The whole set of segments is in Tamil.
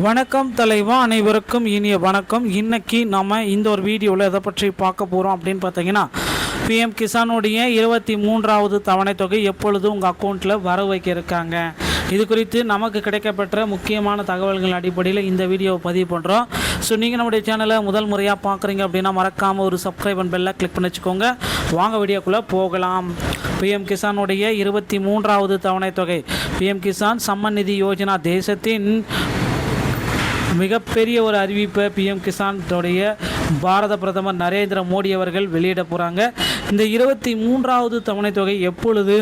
வணக்கம் தலைவா, அனைவருக்கும் இனிய வணக்கம். இன்னைக்கு நம்ம இந்த ஒரு வீடியோவில் எதை பற்றி பார்க்க போகிறோம் அப்படின்னு பார்த்தீங்கன்னா, பிஎம் கிசானுடைய 23வது தவணை தொகை எப்பொழுது உங்கள் அக்கௌண்ட்டில் வர வைக்க இருக்காங்க. இது குறித்து நமக்கு கிடைக்கப்பெற்ற முக்கியமான தகவல்கள் அடிப்படையில் இந்த வீடியோவை பதிவு பண்ணுறோம். ஸோ நீங்கள் நம்முடைய சேனலை முதல் முறையாக பார்க்குறீங்க அப்படின்னா மறக்காமல் ஒரு சப்ஸ்கிரைப் அண்ட் பெல்லை கிளிக் பண்ணி வச்சுக்கோங்க. வாங்க வீடியோக்குள்ளே போகலாம். பிஎம் கிசானுடைய 23வது தவணை தொகை, பிஎம் கிசான் சம்மன் நிதி யோஜனா தேசத்தின் மிகப்பெரிய ஒரு அறிவிப்பை பிஎம் கிசானுடைய பாரத பிரதமர் நரேந்திர மோடி அவர்கள் வெளியிட போகிறாங்க. இந்த 23வது தவணை தொகை எப்பொழுது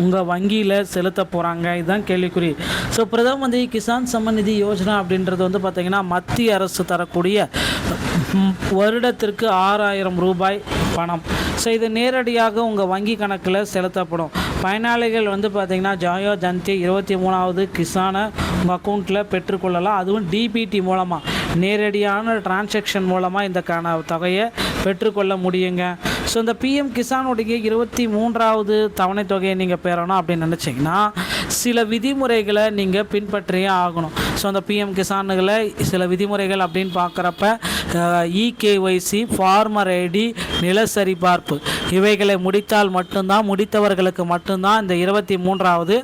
உங்கள் வங்கியில் செலுத்த போகிறாங்க, இதுதான் கேள்விக்குறி. ஸோ பிரதம மந்திரி கிசான் சம்மன் நிதி யோஜனா அப்படின்றது பார்த்திங்கன்னா மத்திய அரசு தரக்கூடிய வருடத்திற்கு 6000 ரூபாய் பணம். ஸோ இது நேரடியாக உங்கள் வங்கி கணக்கில் செலுத்தப்படும். பயனாளிகள் பார்த்திங்கன்னா ஜாயோ ஜன்தி 23வது கிசானை உங்கள் அக்கௌண்ட்டில் பெற்றுக்கொள்ளலாம். அதுவும் டிபிடி மூலமாக, நேரடியான டிரான்சாக்ஷன் மூலமாக இந்த தொகையை பெற்றுக்கொள்ள முடியுங்க. ஸோ இந்த பிஎம் கிசானுடைய 23வது தவணை தொகையை நீங்கள் பெறணும் அப்படின்னு நினச்சிங்கன்னா சில விதிமுறைகளை நீங்கள் பின்பற்றியே ஆகணும். ஸோ அந்த பிஎம் கிசானுகளை சில விதிமுறைகள் அப்படின்னு பார்க்குறப்ப இகேஒய்சி, ஃபார்மர் ஐடி, நில சரிபார்ப்பு இவைகளை முடித்தவர்களுக்கு மட்டும்தான் இந்த 23வது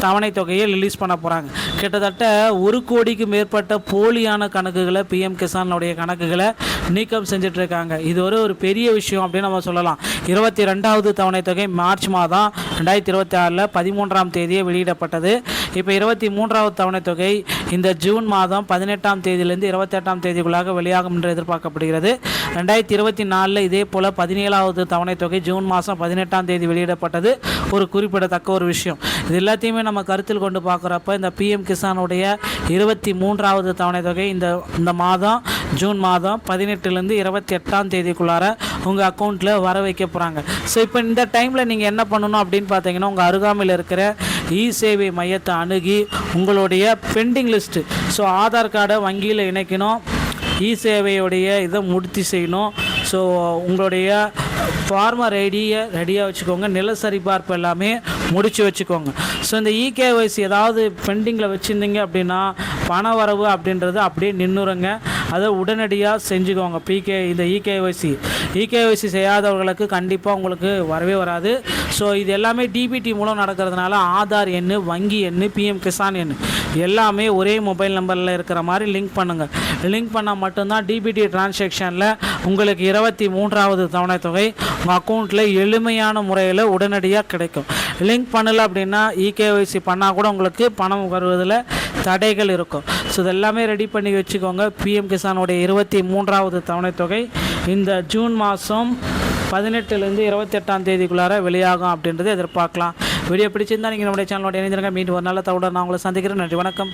தவணை தொகையை ரிலீஸ் பண்ண போகிறாங்க. கிட்டத்தட்ட 1 கோடிக்கு மேற்பட்ட போலியான கணக்குகளை பிஎம் கிசானுடைய கணக்குகளை நீக்கம் செஞ்சிட்ருக்காங்க. இது ஒரு பெரிய விஷயம் அப்படின்னு நம்ம சொல்லலாம். 22வது தவணை தொகை மார்ச் மாதம் 2026 13ஆம் தேதியே வெளியிடப்பட்டது. இப்போ 23வது தவணை தொகை இந்த ஜூன் மாதம் 18ஆம் தேதியிலிருந்து 28ஆம் தேதிக்குள்ளாக வெளியாகும் என்று எதிர்பார்க்கப்படுகிறது. 2024 இதே போல் 17வது தவணை தொகை ஜூன் மாதம் 18ஆம் தேதி வெளியிடப்பட்டது. ஒரு குறிப்பிடத்தக்க ஒரு விஷயம். இது எல்லாத்தையுமே நம்ம கருத்தில் கொண்டு பார்க்குறப்ப இந்த பிஎம் கிசானுடைய 23வது தவணை தொகை இந்த மாதம் ஜூன் மாதம் 18லேருந்து 28ஆம் தேதிக்குள்ளார உங்கள் அக்கௌண்ட்டில் வர வைக்க போகிறாங்க. ஸோ இப்போ இந்த டைமில் நீங்கள் என்ன பண்ணணும் அப்படின்னு பார்த்தீங்கன்னா, உங்கள் அருகாமையில் இருக்கிற இ சேவை மையத்தை அணுகி உங்களுடைய பெண்டிங் லிஸ்ட்டு, ஸோ ஆதார் கார்டை வங்கியில் இணைக்கணும், இ சேவையுடைய இதை முடித்து செய்யணும். ஸோ உங்களுடைய ஃபார்மர் ஐடியை ரெடியாக வச்சுக்கோங்க, நில சரிபார்ப்பு எல்லாமே முடித்து வச்சுக்கோங்க. ஸோ இந்த இகேஒய்சி ஏதாவது பெண்டிங்கில் வச்சுருந்தீங்க அப்படின்னா பண வரவு அப்படின்றது அப்படியே நின்றுருங்க. அதை உடனடியாக செஞ்சுக்கோங்க. இந்த இகேஒய்சி செய்யாதவர்களுக்கு கண்டிப்பாக உங்களுக்கு வரவே வராது. ஸோ இது எல்லாமே டிபிடி மூலம் நடக்கிறதுனால ஆதார் எண், வங்கி எண், பிஎம் கிசான் எண் எல்லாமே ஒரே மொபைல் நம்பரில் இருக்கிற மாதிரி லிங்க் பண்ணுங்கள். லிங்க் பண்ணால் மட்டும்தான் டிபிடி டிரான்சாக்ஷனில் உங்களுக்கு 23வது தவணை தொகை உங்கள் அக்கௌண்ட்டில் எளிமையான முறையில் உடனடியாக கிடைக்கும். லிங்க் பண்ணலை அப்படின்னா இகேஒய்சி பண்ணால் கூட உங்களுக்கு பணம் வருவதில் தடைகள் இருக்கும். ஸோ இதெல்லாமே ரெடி பண்ணி வச்சுக்கோங்க. பிஎம் கிசானுடைய 23வது தவணை தொகை இந்த ஜூன் மாதம் 18லேருந்து 28ஆம் தேதிக்குள்ளார வெளியாகும் அப்படின்றத எதிர்பார்க்கலாம். வீடியோ பிடிச்சிருந்தால் நீங்கள் நம்முடைய சேனலோட இணைந்திருங்க. மீண்டும் ஒரு நல்ல தகவலுடன் நான் உங்களை சந்திக்கிறேன். நன்றி, வணக்கம்.